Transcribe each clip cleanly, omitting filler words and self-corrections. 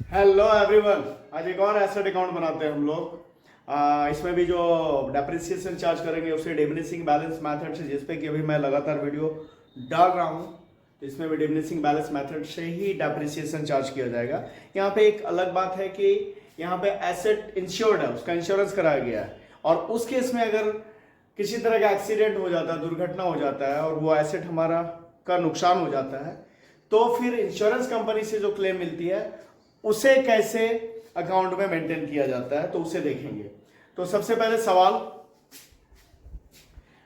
Hello everyone. आज एक और एसेट अकाउंट बनाते हैं हम लोग। इसमें भी जो डेप्रिसिएशन चार्ज करेंगे उसे डिमिनिशिंग बैलेंस मेथड से, जिसपे कि अभी मैं लगातार वीडियो डाल रहा हूँ, तो इसमें भी डिमिनिशिंग बैलेंस मेथड से ही डेप्रिसिएशन चार्ज किया जाएगा। यहाँ पे एक अलग बात है कि यहाँ पे एसेट इंश्योर्ड है, उसका इंश्योरेंस कराया गया है, और उस केस में अगर किसी तरह का एक्सीडेंट हो जाता है, दुर्घटना हो जाता है और वो एसेट हमारा का नुकसान हो जाता है, तो फिर इंश्योरेंस कंपनी से जो क्लेम मिलती है उसे कैसे अकाउंट में मेंटेन किया जाता है, तो उसे देखेंगे। तो सबसे पहले सवाल,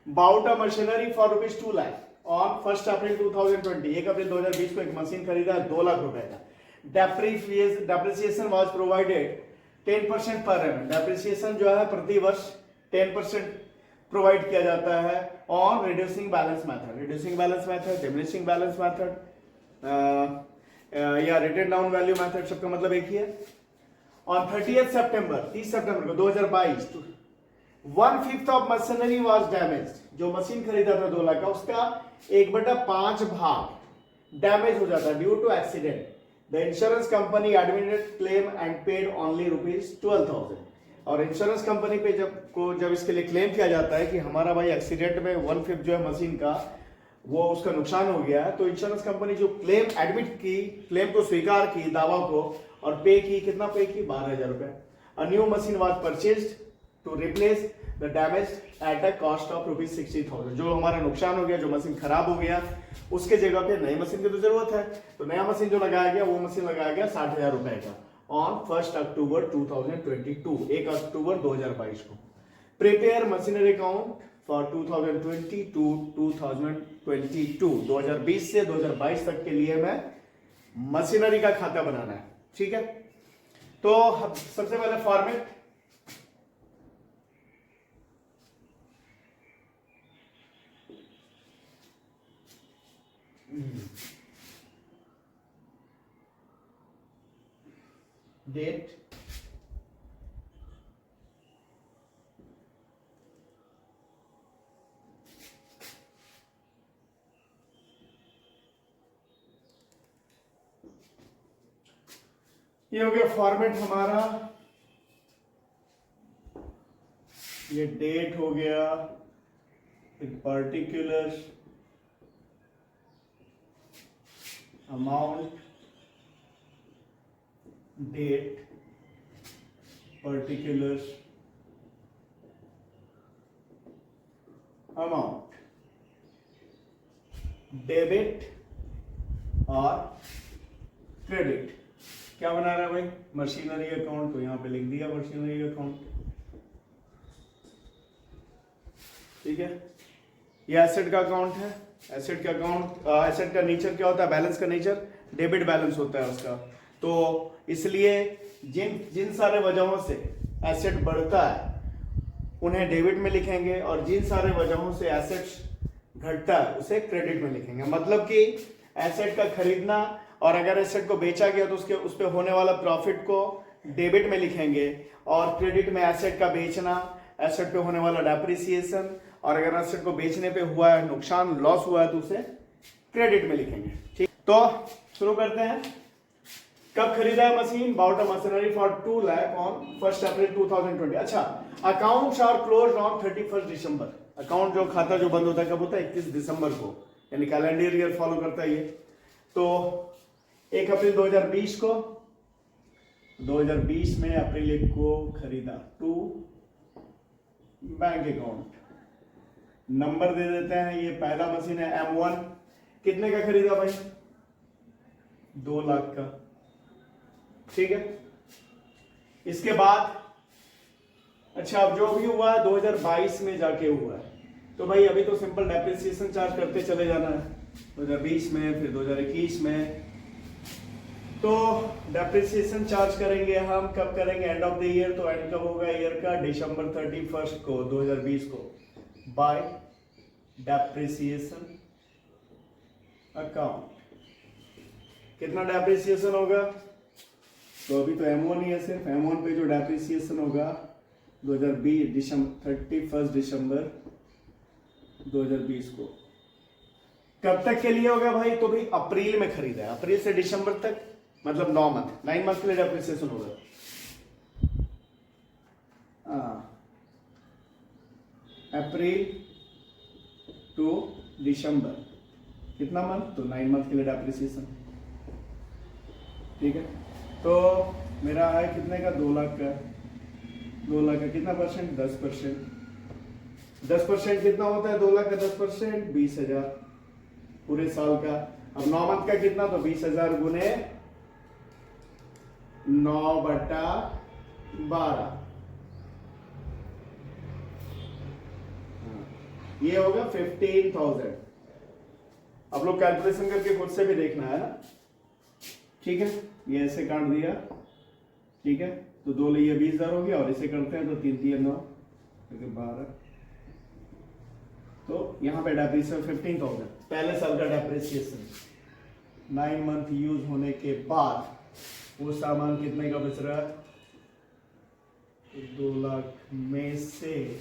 bought a machinery for ₹2 lakh on 1 अप्रैल 2020, 1 अप्रैल 2020 को एक मशीन खरीदा है 2 लाख रुपए का। Depreciation was provided 10% per annum. Depreciation जो है प्रति वर्ष 10% प्रोवाइड किया जाता है on reducing balance method. Reducing balance method, diminishing balance method या रिटन डाउन वैल्यू मेथड, सबका मतलब एक ही है। ऑन 30 सितंबर 30 सितंबर को 2022 1/5 ऑफ मशीनरी वाज डैमेज। जो मशीन खरीदा था 2 लाख का, उसका 1/5 भाग डैमेज हो जाता है due to accident. The insurance company admitted claim and paid only ₹12,000। और इंश्योरेंस कंपनी पे जब इसके लिए क्लेम किया जाता है कि हमारा भाई एक्सीडेंट में 1/5 जो है मशीन का वो उसका नुकसान हो गया है, तो इंश्योरेंस कंपनी जो क्लेम एडमिट की, क्लेम को स्वीकार की, दावा को, और पे की, कितना पे की? 12,000 रुपए। A new machine was purchased to replace the damage at a cost of ₹60,000। जो हमारा नुकसान हो गया, जो मशीन खराब हो गया, उसके जगह पे नई मशीन की तो जरूरत है, तो नया मशीन जो लगाया गया, वो मशीन लगाया गया 60,000 रुपए का ऑन 1 अक्टूबर 2022, 1 अक्टूबर 2022 को। Prepare machinery account for 2020 to 2022, 2020 से 2022 तक के लिए मैं मशीनरी का खाता बनाना है, ठीक है। तो सबसे पहले फॉर्मेट, डेट, ये हो गया फॉर्मेट हमारा, ये डेट हो गया, एक particular amount, date, particular amount, debit और क्रेडिट। क्या बना रहा है भाई? मशीनरी अकाउंट, तो यहां पे लिख दिया मशीनरी अकाउंट, ठीक है। ये एसेट का अकाउंट है। एसेट का अकाउंट, एसेट का नेचर क्या होता है? बैलेंस का नेचर डेबिट बैलेंस होता है उसका। तो इसलिए जिन सारे वजहों से एसेट बढ़ता है उन्हें डेबिट में लिखेंगे, और जिन सारे वजहों से एसेट घटता है उसे क्रेडिट में लिखेंगे। मतलब कि एसेट का खरीदना, और अगर एसेट को बेचा गया तो उसके उस पर होने वाला प्रॉफिट को डेबिट में लिखेंगे, और क्रेडिट में एसेट का बेचना, एसेट पे होने वाला डेप्रिसिएशन, और अगर एसेट को बेचने पे हुआ है नुकसान, लॉस हुआ है, तो उसे क्रेडिट में लिखेंगे, ठीक। तो शुरू करते हैं। कब खरीदा है machine? Bought a machinery for 2 lakh on 1 अप्रैल 2020। अच्छा, accounts are close on 31 December. Account जो खाता जो बंद होता है कब होता है? 31 दिसंबर को, यानी कैलेंडर ईयर फॉलो करता है ये। तो 1 अप्रैल 2020 को, 2020 में अप्रैल 1 को खरीदा। टू बैंक अकाउंट, नंबर दे देते हैं। ये पहला मशीन है M1, कितने का खरीदा भाई? 2 लाख का, ठीक है। इसके बाद अच्छा, अब जो भी हुआ 2022 में जाके हुआ है, तो भाई अभी तो सिंपल डेप्रिसिएशन चार्ज करते चले जाना है। 2020 में, फिर 2021 में, तो डेप्रिसिएशन चार्ज करेंगे हम कब करेंगे? And of the year. तो एंड कब होगा ईयर का? दिसंबर 31 को 2020 को, बाय डेप्रिसिएशन अकाउंट। कितना डेप्रिसिएशन होगा? तो अभी तो M1 ही है, सिर्फ M1 पे जो डेप्रिसिएशन होगा 2020 31 दिसंबर 2020 को। कब तक के लिए होगा भाई? तो भाई अप्रैल में खरीदा है, अप्रैल से दिसंबर तक मतलब 9 मंथ, 9 मंथ के लिए डेप्रिसिएशन होगा। अप्रैल टू दिसंबर कितना मंथ, तो 9 मंथ के लिए डेप्रिसिएशन। ठीक है, तो मेरा है कितने का, 2 लाख का। 2 लाख का कितना परसेंट, 10%। 10% कितना होता है 2 लाख का 10%, 20,000 पूरे साल का। अब 9 मंथ का कितना, तो 20,000 गुने 9/12, ये होगा 15,000। अब लोग कैलकुलेशन करके खुद से भी देखना है ना। ठीक है, ये ऐसे काट दिया। ठीक है, तो 2 लिए 20,000 हो गया, और इसे करते हैं तो 3 3 9 12, तो यहाँ पे डेप्रिसिएशन 15,000 पहले साल का डेप्रिसिएशन। 9 मंथ यूज होने के बाद वो सामान कितने का बच रहा है, 2 लाख में से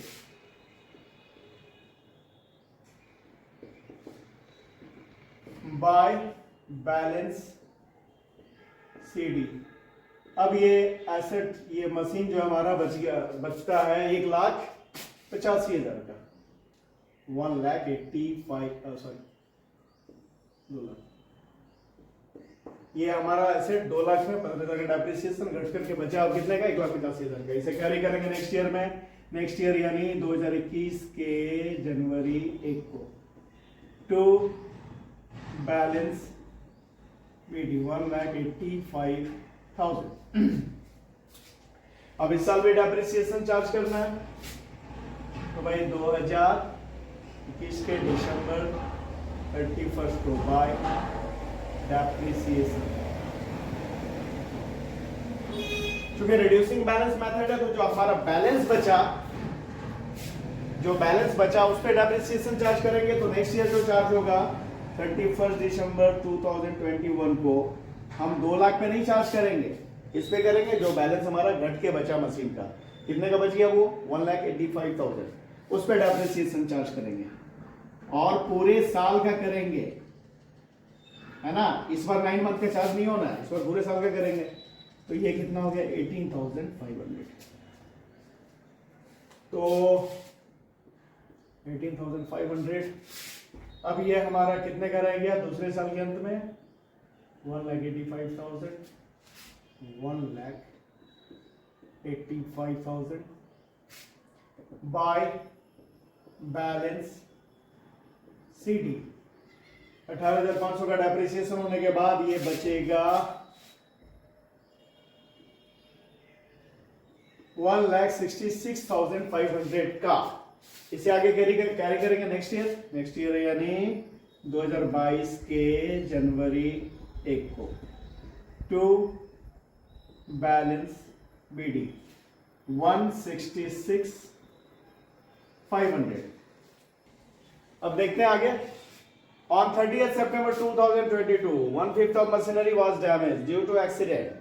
बाय बैलेंस सीडी। अब ये एसेट, ये मशीन जो हमारा बचता है 1,85,000 का, 1,85,000 सॉरी 2 लाख। ये हमारा एसेट 2 लाख में 15,000 का डेप्रिसिएशन घट करके बचा अब कितने का, 1,85,000 का। इसे कैरी करेंगे नेक्स्ट ईयर में। नेक्स्ट ईयर यानी 2021 के जनवरी 1 को टू बैलेंस बीडी 1,85,000। अब इस साल भी डेप्रिसिएशन चार्ज करना है, तो भाई 2021 के दिसंबर 31 को बाय डेप्रिसिएशन। चूंकि रिड्यूसिंग बैलेंस मेथड है, तो जो हमारा बैलेंस बचा उस पर डेप्रिसिएशन चार्ज करेंगे। तो नेक्स्ट ईयर जो चार्ज होगा 31 दिसंबर 2021 को हम 2 लाख पे नहीं चार्ज करेंगे, इस पे करेंगे जो बैलेंस हमारा घट के बचा मशीन का। कितने का बच गया वो, 1,85,000, उस पे डेप्रिसिएशन चार्ज करेंगे और पूरे साल का करेंगे, है ना। इस बार 9 मंथ का चार्ज नहीं होना है, इस बार पूरे साल का करेंगे। तो ये कितना हो गया, 18,500। तो 18,500। अब ये हमारा कितने का रह गया दूसरे साल के अंत में, 1,85,000, 1,85,000 बाय बैलेंस सीडी। 18,500 का डेप्रिसिएशन होने के बाद ये बचेगा 1,66,500 का। इसे आगे कैरी करेंगे नेक्स्ट ईयर यानी 2022 के जनवरी 1 को टू बैलेंस बीडी 166,500। अब देखते हैं आगे। On 30th September 2022, 1/5 of machinery was damaged due to accident.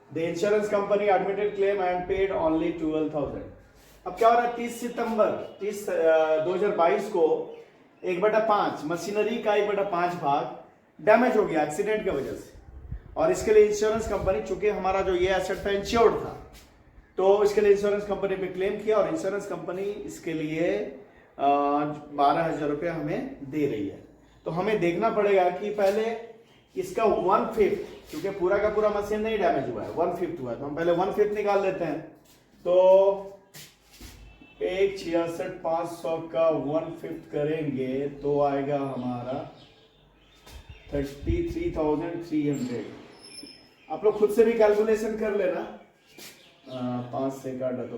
The insurance company admitted claim and paid only 12,000. अब क्या हो रहा है, 30 सितंबर 2022 को 1/5 मशीनरी का 1/5 भाग डैमेज हो गया एक्सीडेंट की वजह से, और इसके लिए इंश्योरेंस कंपनी, चूंकि हमारा जो ये एसेट था इंश्योर्ड था, तो इसके लिए इंश्योरेंस कंपनी पे क्लेम किया और इंश्योरेंस कंपनी इसके लिए 12,000 रुपये हमें दे रही है। तो हमें देखना पड़ेगा कि पहले इसका 1/5, क्योंकि पूरा का पूरा मशीन नहीं डैमेज हुआ है, 1/5 हुआ है, तो हम पहले 1/5 निकाल लेते हैं। तो 1,66,500 का 1/5 करेंगे तो आएगा हमारा 33,300। आप लोग खुद से भी कैलकुलेशन कर लेना, 5 से काटा तो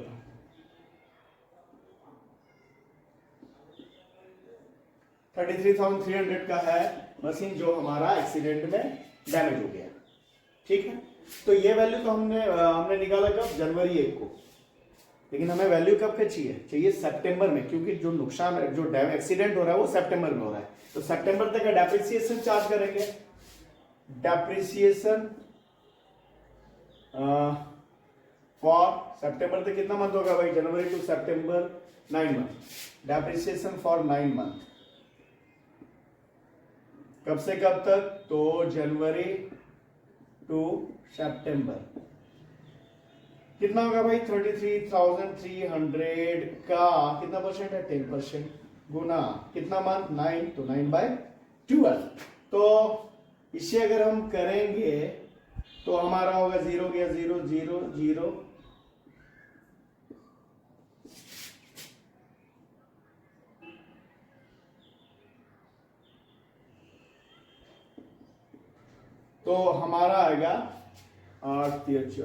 33,300 का है मशीन जो हमारा एक्सीडेंट में डैमेज हो गया। ठीक है, तो ये वैल्यू तो हमने निकाला कब, जनवरी 1 को। लेकिन हमें वैल्यू कब का चाहिए सितंबर में, क्योंकि जो नुकसान जो एक्सीडेंट हो रहा है वो सितंबर में हो रहा है। तो सितंबर तक का डेप्रिसिएशन चार्ज करेंगे। डेप्रिसिएशन फॉर सितंबर तक कितना मंथ होगा भाई, जनवरी टू सितंबर 9 मंथ। डेप्रिसिएशन फॉर 9 मंथ, कब से कब तक, तो जनवरी टू सितंबर कितना होगा भाई 33,300 का कितना परसेंट है 10% गुना कितना मंथ 9 तो 9/12 तो इसे अगर हम करेंगे तो हमारा होगा 0 गया 0 0 0 तो हमारा आएगा 24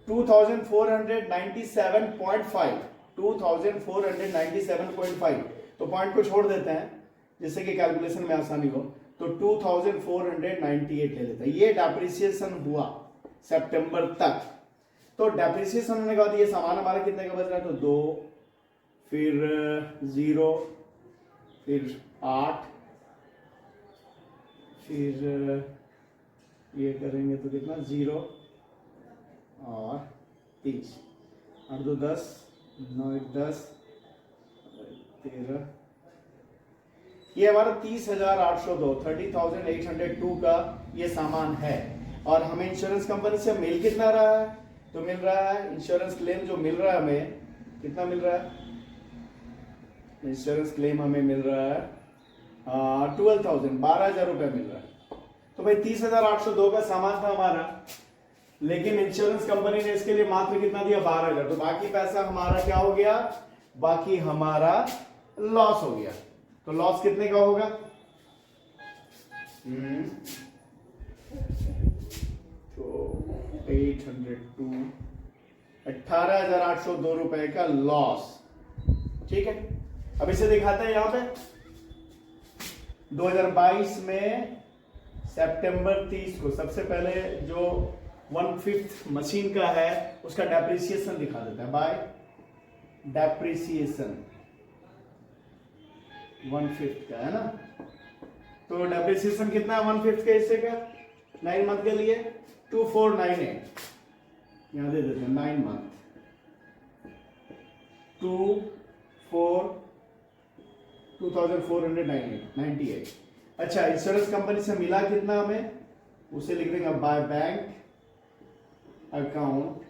2497.5 तो पॉइंट को छोड़ देते हैं जिससे कि कैलकुलेशन में आसानी हो तो 2498 ले लेते हैं ये डेप्रिसिएशन हुआ सितंबर तक तो डेप्रिसिएशन होने के बाद ये सामान हमारा कितने का बच रहा है तो 2 फिर 0 फिर 8 फिर ये करेंगे तो कितना 0 और 30 8 2 10 9 1 10 13 ये हमारा 30,802 30,802 का ये सामान है और हमें इंश्योरेंस कंपनी से मिल कितना रहा है तो मिल रहा है इंश्योरेंस क्लेम जो मिल रहा है हमें कितना मिल रहा है इंश्योरेंस क्लेम हमें मिल रहा है 12,000 रुपए मिल रहा है तो भाई 30,802 का सामान था हमारा लेकिन इंश्योरेंस कंपनी ने इसके लिए मात्र कितना दिया 12,000 तो बाकी पैसा हमारा क्या हो गया बाकी हमारा लॉस हो गया तो लॉस कितने का होगा तो 802 18,802 रुपए का लॉस ठीक है अब इसे दिखाते हैं यहां पे 2022 में सितंबर 30 को सबसे पहले जो 1/5 मशीन का है उसका डेप्रिसिएशन दिखा देता है बाय डेप्रिसिएशन 1/5 का है ना तो डेप्रिसिएशन कितना है 1/5 के हिस्से का 9 मंथ के लिए 2498 यहां दे देते हैं 9 मंथ 2498 अच्छा इंश्योरेंस कंपनी से मिला कितना हमें उसे लिख देंगे by bank account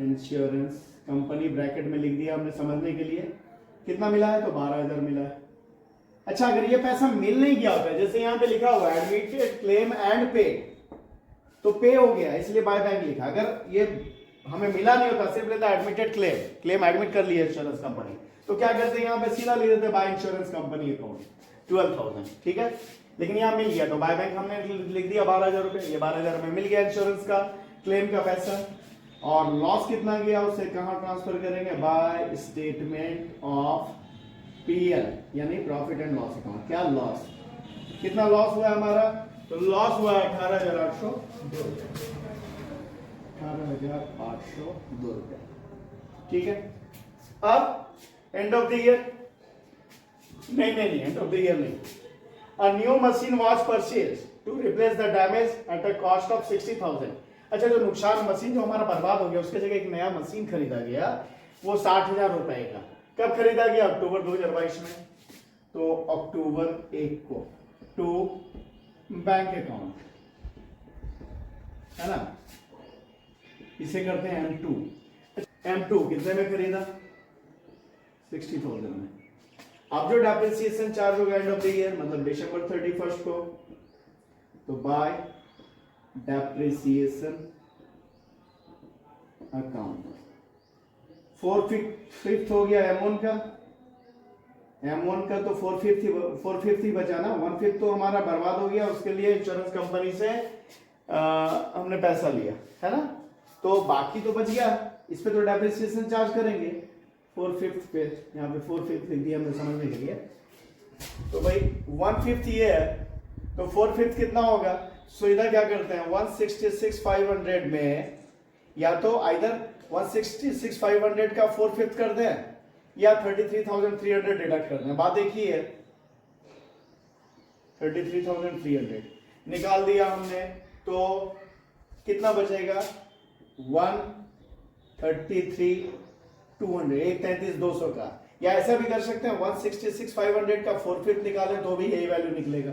insurance company bracket में लिख दिया हमने समझने के लिए कितना मिला है तो 12,000 मिला है अच्छा अगर ये पैसा मिल नहीं गया होता जैसे यहां पे लिखा हुआ है एडमिटेड क्लेम एंड पे तो पे हो गया इसलिए बाय बैंक लिखा अगर ये हमें मिला नहीं होता सिर्फ लेता एडमिटेड क्लेम एडमिट कर लिया इंश्योरेंस कंपनी तो क्या करते हैं यहाँ पे सीधा लिख देते बाय इंश्योरेंस कंपनी अकाउंट 12,000 ठीक है लेकिन यहाँ मिल गया तो बाय बैंक हमने लिख दिया 12,000 रुपए ये 12,000 में मिल गया इंश्योरेंस का क्लेम का पैसा और लॉस कितना गया उसे कहाँ ट्रांसफर करेंगे बाय स्टेटमेंट ऑफ पीएल यानी प्रॉफिट एंड लॉस अकाउंट क्या लॉस कितना लॉस हुआ हमारा तो लॉस हुआ 18,802 रुपए ठीक है अब एंड ऑफ द ईयर नहीं एंड ऑफ द ईयर नहीं a new machine was purchase to replace the damage at a cost of 60,000 अच्छा जो नुकसान मशीन जो हमारा बर्बाद हो गया उसके जगह एक नया मशीन खरीदा गया वो 60,000 रुपए का कब खरीदा गया अक्टूबर 2022 में तो अक्टूबर 1 को टू बैंक अकाउंट है ना इसे करते हैं M2 कितने में खरीदा 60,000 में अब जो डेप्रिसिएशन चार्ज होगा एंड ऑफ द ईयर मतलब दिसंबर 31 को तो बाय डेप्रिसिएशन अकाउंट 4/5 हो गया M1 का तो 4/5 बचा ना 1/5 तो हमारा बर्बाद हो गया उसके लिए इंश्योरेंस कंपनी से हमने पैसा लिया है ना तो बाकी तो बच गया इस पे तो डेप्रिसिएशन चार्ज करेंगे 4/5 पे यहाँ पे 4/5 लिख दिया हमने समझने के लिए तो भाई 1/5 ये है तो 4/5 कितना होगा सुविधा क्या करते हैं 166,500 में या तो आइदर 166,500 का 4/5 कर दें या 33,300 डिडक्ट कर दें बात एक ही है 33,300 निकाल दिया हमने तो कितना बचेगा 133,200 133,200 का या ऐसा भी कर सकते हैं 166,500 का 4/5 निकालें तो भी यही वैल्यू निकलेगा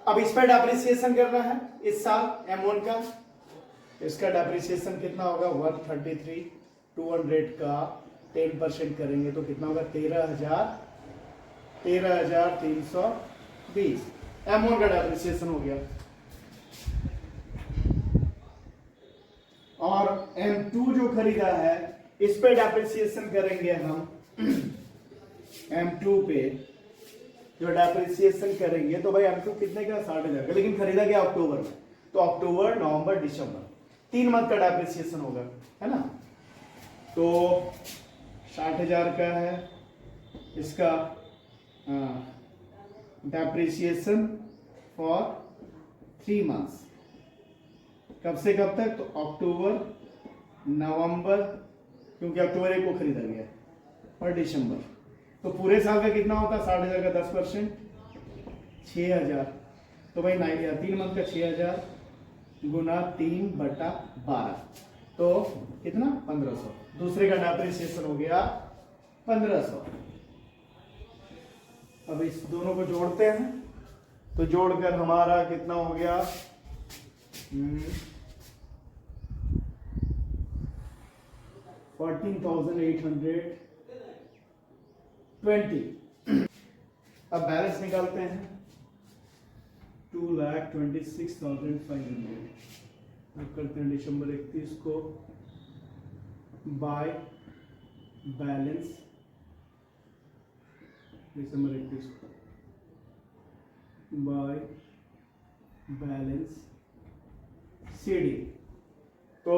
अब इस पर डेप्रिसिएशन करना है इस साल M1 का, इसका डेप्रिसिएशन कितना होगा 133, 200 का 10% करेंगे तो कितना होगा 13,320 M1 का डेप्रिसिएशन हो गया। और M2 जो खरीदा है इस पे डेप्रिसिएशन करेंगे हम M2 पे जो डेप्रिसिएशन करेंगे तो भाई M2 कितने का 60,000 का, लेकिन खरीदा गया अक्टूबर में, तो अक्टूबर नवंबर दिसंबर 3 मंथ का डेप्रिसिएशन होगा, है ना। तो 60,000 का है इसका डेप्रिसिएशन फॉर 3 मंथ्स, कब से कब तक, तो अक्टूबर नवंबर, क्योंकि अक्टूबर 1 को खरीदा गया, और दिसंबर, तो पूरे साल का कितना होता है 60,000 का 10% 6,000, तो भाई 9,000, 3 मंथ का 6,000 गुना 3/12, तो कितना 1,500, दूसरे का डेप्रिसिएशन हो गया 1,500। अब इस दोनों को जोड़ते हैं, तो जोड़कर हमारा कितना हो गया 14,820। अब बैलेंस निकालते हैं 2,26,500। अब करते हैं दिसंबर 31 को बाय बैलेंस, दिसंबर 31 को बाय बैलेंस CD। तो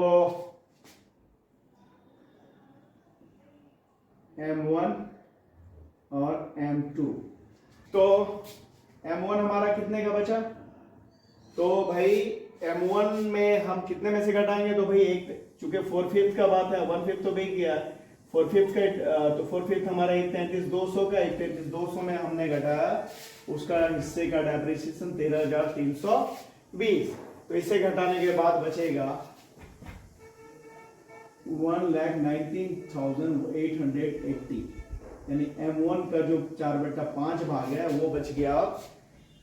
M1 और M2, तो M1 हमारा कितने का बचा, तो भाई M1 में हम कितने में से घटाएंगे, तो भाई एक, चूंकि 4/5 का बात है, 1/5 तो बिक गया, 4/5 का, तो 4/5 हमारा 1,33,200 का, 1,33,200 में हमने घटाया उसका हिस्से का डेप्रिसिएशन 13,320, तो इसे घटाने के बाद बचेगा 1,19,880, यानी M1 का जो 4/5 भाग है वो बच गया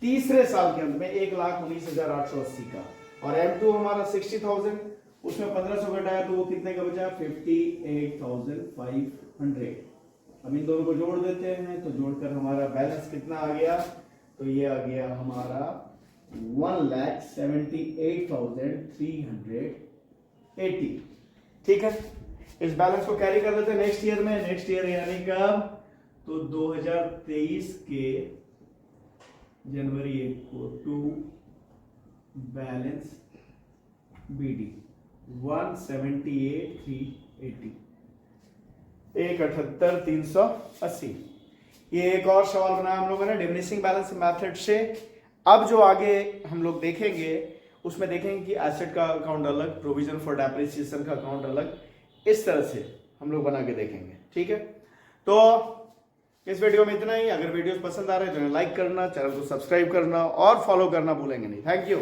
तीसरे साल के अंत में 1,19,880 का। और M2 हमारा 60,000, उसमें 1,500 घटाया तो वो कितने का बचा 58,500। अब इन दोनों को जोड़ देते हैं, तो जोड़कर हमारा बैलेंस कितना आ गया, तो ये आ गया हमारा 1,78,380। ठीक है, इस बैलेंस को कैरी कर लेते हैं नेक्स्ट ईयर में, नेक्स्ट ईयर यानी कब, तो 2023 के जनवरी 1 को टू बैलेंस BD 178,380, 1,78,380। ये एक और सवाल बनाया हम लोगों ने डिमिनिशिंग बैलेंस मेथड से। अब जो आगे हम लोग देखेंगे उसमें देखेंगे कि एसेट का अकाउंट अलग, प्रोविजन फॉर डेप्रिसिएशन का अकाउंट अलग, इस तरह से हम लोग बना के देखेंगे। ठीक है, तो इस वीडियो में इतना ही। अगर वीडियोस पसंद आ रहे हैं तो लाइक करना, चैनल को सब्सक्राइब करना और फॉलो करना भूलेंगे नहीं। Thank you.